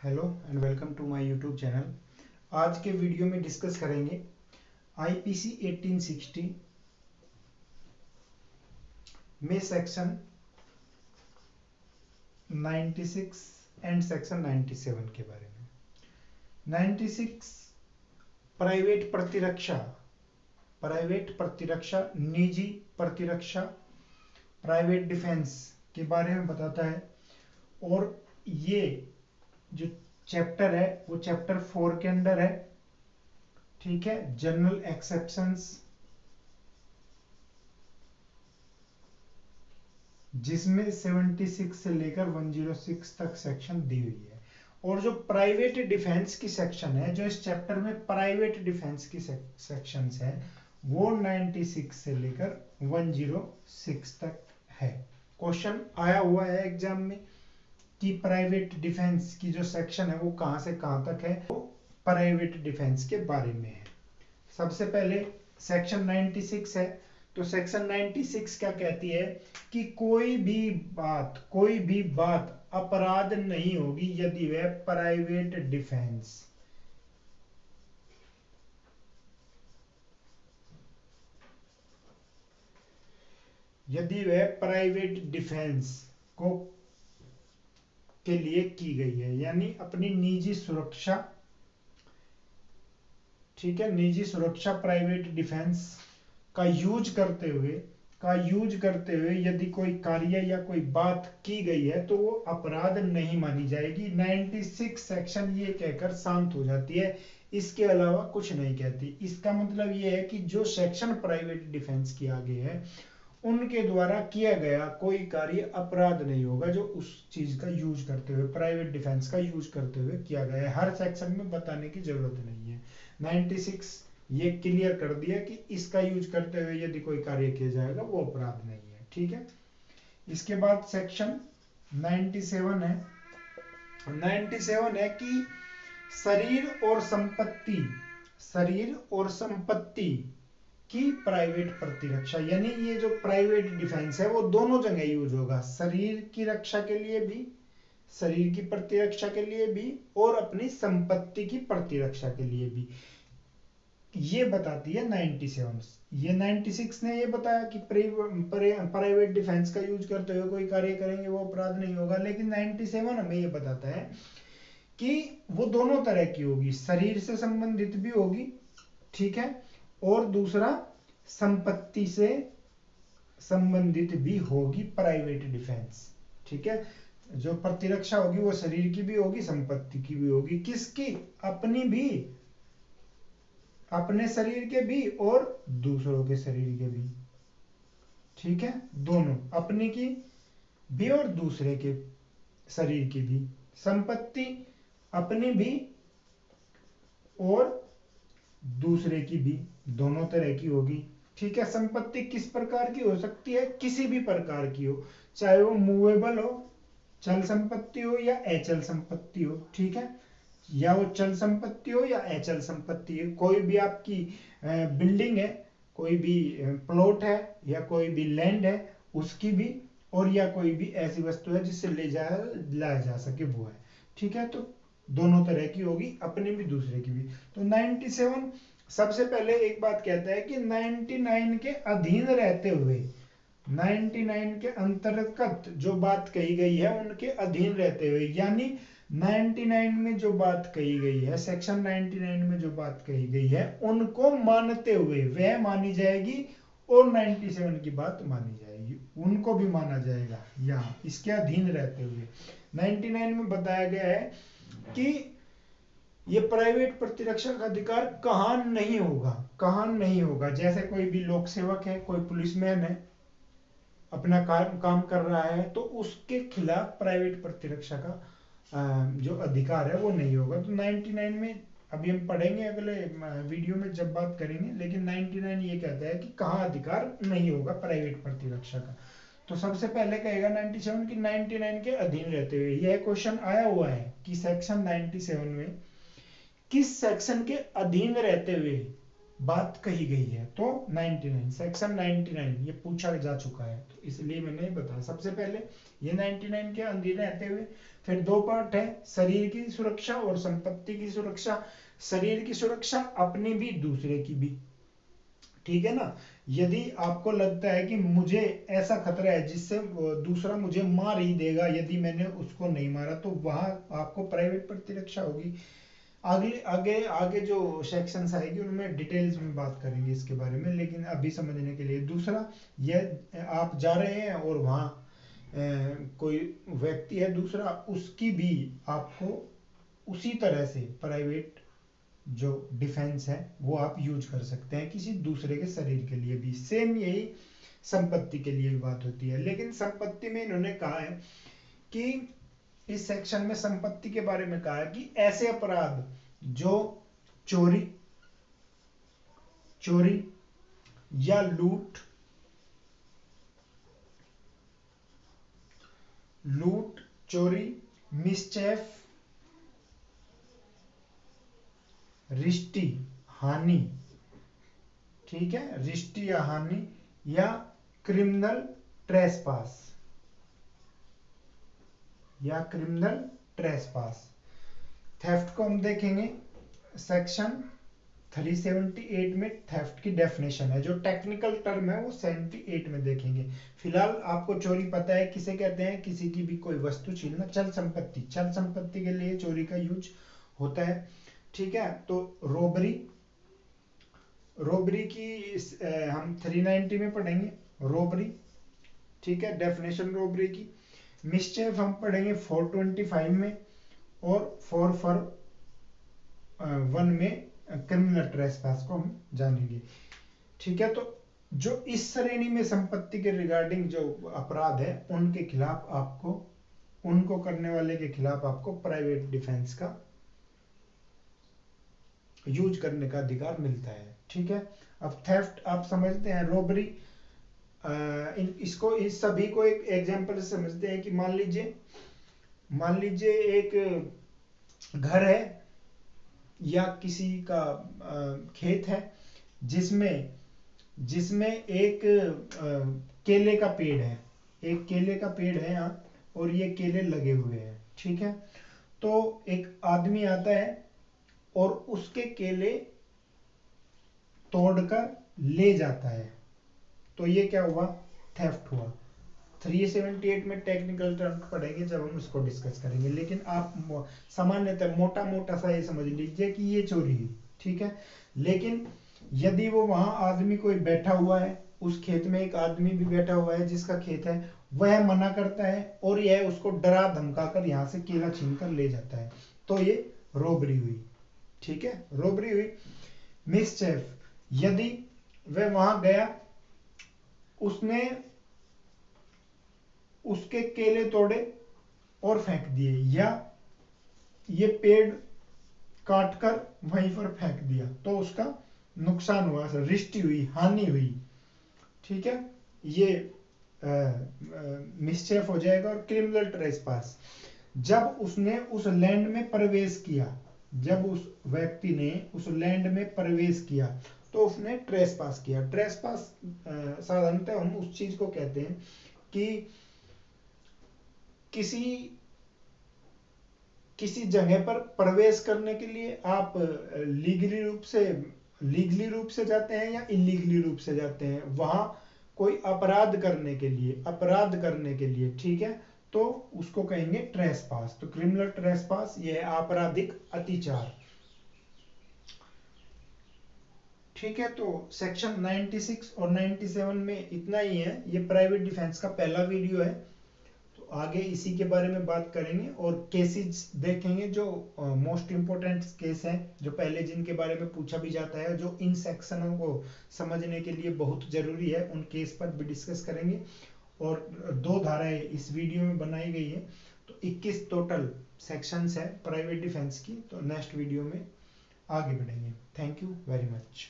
Hello and welcome to my YouTube channel. आज के video में डिस्कस करेंगे आईपीसी 1860 में सेक्शन 96 एंड सेक्शन 97 के बारे में। 96 प्राइवेट प्रतिरक्षा, निजी प्रतिरक्षा, प्राइवेट डिफेंस के बारे में बताता है। और ये जो चैप्टर है वो चैप्टर 4 के अंदर है, ठीक है। जनरल एक्सेप्शंस, जिसमें 76 से लेकर 106 तक सेक्शन दी हुई है। और जो प्राइवेट डिफेंस की सेक्शन है, जो इस चैप्टर में प्राइवेट डिफेंस की सेक्शंस है, वो 96 से लेकर 106 तक है। क्वेश्चन आया हुआ है एग्जाम में कि प्राइवेट डिफेंस की जो सेक्शन है वो कहां से कहां तक है। वो प्राइवेट डिफेंस के बारे में है। सबसे पहले सेक्शन 96 है। तो सेक्शन 96 क्या कहती है कि कोई भी बात अपराध नहीं होगी यदि वह प्राइवेट डिफेंस को के लिए की गई है, यानी अपनी निजी सुरक्षा, ठीक है, निजी सुरक्षा प्राइवेट डिफेंस का यूज करते हुए यदि कोई कार्य या कोई बात की गई है तो वो अपराध नहीं मानी जाएगी। 96 सेक्शन ये कहकर शांत हो जाती है, इसके अलावा कुछ नहीं कहती। इसका मतलब ये है कि जो सेक्शन प्राइवेट डिफेंस की आगे है उनके द्वारा किया गया कोई कार्य अपराध नहीं होगा जो उस चीज का यूज करते हुए, प्राइवेट डिफेंस का यूज करते हुए किया गया है। हर सेक्शन में बताने की जरूरत नहीं है। 96 ये क्लियर कर दिया कि इसका यूज करते हुए यदि कोई कार्य किया जाएगा वो अपराध नहीं है, ठीक है। इसके बाद सेक्शन 97 है। 97 है कि शरीर और संपत्ति की प्राइवेट प्रतिरक्षा, यानी ये जो प्राइवेट डिफेंस है वो दोनों जगह यूज होगा, शरीर की रक्षा के लिए भी, शरीर की प्रतिरक्षा के लिए भी, और अपनी संपत्ति की प्रतिरक्षा के लिए भी। ये बताती है 97। ये 96 ने ये बताया कि प्राइवेट डिफेंस का यूज करते हुए कोई कार्य करेंगे वो अपराध नहीं होगा, लेकिन 97 हमें ये बताता है कि वो दोनों तरह की होगी, शरीर से संबंधित भी होगी, ठीक है, और दूसरा संपत्ति से संबंधित भी होगी प्राइवेट डिफेंस, ठीक है। जो प्रतिरक्षा होगी वो शरीर की भी होगी, संपत्ति की भी होगी। किसकी? अपनी भी, अपने शरीर के भी और दूसरों के शरीर के भी, ठीक है, दोनों, अपने की भी और दूसरे के शरीर की भी। संपत्ति अपनी भी और दूसरे की भी, दोनों तरह की होगी, ठीक है। संपत्ति किस प्रकार की हो सकती है? किसी भी प्रकार की हो, चाहे वो मूवेबल हो, चल संपत्ति हो, या अचल संपत्ति हो, ठीक है, या वो चल संपत्ति हो या अचल संपत्ति हो। कोई भी आपकी बिल्डिंग है, कोई भी प्लॉट है, या कोई भी लैंड है उसकी भी, और या कोई भी ऐसी वस्तु है जिससे लाया जा सके वो है, ठीक है। तो दोनों तरह की होगी, अपनी भी दूसरे की भी। तो 97 सबसे पहले एक बात कहता है कि 99 के अधीन रहते हुए, 99 के अंतर्गत जो बात कही गई है उनके अधीन रहते हुए, यानी 99 में जो बात कही गई है, सेक्शन 99 में जो बात कही गई है उनको मानते हुए वह मानी जाएगी, और 97 की बात मानी जाएगी, उनको भी माना जाएगा यहाँ इसके अधीन रहते हुए। 99 में बताया गया है कि ये प्राइवेट प्रतिरक्षा का अधिकार कहां नहीं होगा। जैसे कोई भी लोक सेवक है, कोई पुलिसमैन है, अपना काम कर रहा है, तो उसके खिलाफ प्राइवेट प्रतिरक्षा का जो अधिकार है वो नहीं होगा। तो 99 में अभी हम पढ़ेंगे अगले वीडियो में जब बात करेंगे, लेकिन 99 ये कहता है कि कहाँ अधिकार नहीं होगा प्राइवेट प्रतिरक्षा का। तो सबसे पहले कहेगा 97 की 99 के अधीन रहते हुए। यह क्वेश्चन आया हुआ है कि सेक्शन 97 में किस सेक्शन के अधीन रहते हुए बात कही गई है। तो 99 सेक्शन 99 ये पूछा जा चुका है, तो इसलिए मैंने बताया सबसे पहले ये 99 के अंदर रहते हुए। फिर दो पार्ट है, शरीर की सुरक्षा और संपत्ति की सुरक्षा। शरीर की सुरक्षा अपनी भी दूसरे की भी, ठीक है ना। यदि आपको लगता है कि मुझे ऐसा खतरा है जिससे दूसरा मुझे मार ही देगा यदि मैंने उसको नहीं मारा, तो वहां आपको प्राइवेट प्रतिरक्षा होगी। आगे आगे आगे जो सेक्शंस आएगी उनमें डिटेल्स में बात करेंगे इसके बारे में, लेकिन अभी समझने के लिए दूसरा, यह आप जा रहे हैं और वहाँ कोई व्यक्ति है दूसरा, उसकी भी आपको उसी तरह से प्राइवेट जो डिफेंस है वो आप यूज कर सकते हैं किसी दूसरे के शरीर के लिए भी। सेम यही संपत्ति के लिए भी बात होती है, लेकिन संपत्ति में इन्होंने कहा है कि इस सेक्शन में संपत्ति के बारे में कहा है कि ऐसे अपराध जो चोरी चोरी या लूट चोरी, मिसचेफ, रिष्टि हानि, ठीक है, रिष्टि या हानि, या क्रिमिनल ट्रेसपास थेफ्ट को हम देखेंगे सेक्शन 378 में। थेफ्ट की डेफिनेशन है, जो टेक्निकल टर्म है वो 78 में देखेंगे। फिलहाल आपको चोरी पता है किसे कहते हैं, किसी की भी कोई वस्तु छीनना, चल संपत्ति के लिए चोरी का यूज होता है, ठीक है। तो रोबरी की हम 390 में पढ़ेंगे रोबरी, ठीक है, डेफिनेशन रोबरी की। मिसचेफ हम पढ़ेंगे 425 में, और 441 में क्रिमिनल ट्रेसपास को हम जानेंगे, ठीक है। तो जो इस श्रेणी में संपत्ति के रिगार्डिंग जो अपराध है उनके खिलाफ आपको, उनको करने वाले के खिलाफ आपको प्राइवेट डिफेंस का यूज करने का अधिकार मिलता है, ठीक है। अब थेफ्ट आप समझते हैं, रोबरी, इसको इस सभी को एक एग्जांपल से समझते हैं कि मान लीजिए एक घर है या किसी का खेत है जिसमें एक केले का पेड़ है, यहाँ, और ये केले लगे हुए हैं, ठीक है। तो एक आदमी आता है और उसके केले तोड़कर ले जाता है, तो ये क्या हुआ, थेफ्ट हुआ। 378 में टेक्निकल टर्म पढ़ेंगे जब हम इसको डिस्कस करेंगे, लेकिन आप सामान्यतः मोटा सा ये समझ लीजिए कि ये चोरी है, ठीक है। लेकिन यदि वो वहां आदमी कोई बैठा हुआ है, उस खेत में एक आदमी भी बैठा हुआ है जिसका खेत है, वह मना करता है और यह उसको डरा धमकाकर यहां से केला छीन कर ले जाता है, तो ये रोबरी हुई, ठीक है, रोबरी हुई। मिसचेफ, यदि वह वहां गया, उसने उसके केले तोड़े और फेंक दिए, या ये पेड़ काटकर वहीं पर फेंक दिया, तो उसका नुकसान हुआ, रिष्टि हुई, हानि हुई, ठीक है, ये मिसचेफ हो जाएगा। और क्रिमिनल ट्रेसपास, जब उसने उस लैंड में प्रवेश किया, जब उस व्यक्ति ने उस लैंड में प्रवेश किया तो उसने ट्रेसपास किया। ट्रेसपास साधारणतः हम उस चीज को कहते हैं कि किसी जगह पर प्रवेश करने के लिए आप लीगली रूप से जाते हैं या इलीगली रूप से जाते हैं, वहां कोई अपराध करने के लिए, ठीक है, तो उसको कहेंगे ट्रेसपास। तो क्रिमिनल ट्रेसपास ये है आपराधिक अतिचार, ठीक है। तो सेक्शन 96 और 97 में इतना ही है, ये प्राइवेट डिफेंस का पहला वीडियो है, तो आगे इसी के बारे में बात करेंगे और केसेस देखेंगे जो मोस्ट इंपोर्टेंट केस हैं, जो पहले जिनके बारे में पूछा भी जाता है, जो इन सेक्शनों को समझने के लिए बहुत जरूरी है, उन केस पर भी डिस्कस करेंगे। और 2 धाराएं इस वीडियो में बनाई गई है, तो 21 टोटल सेक्शंस है प्राइवेट डिफेंस की। तो नेक्स्ट वीडियो में आगे बढ़ेंगे। Thank you very much.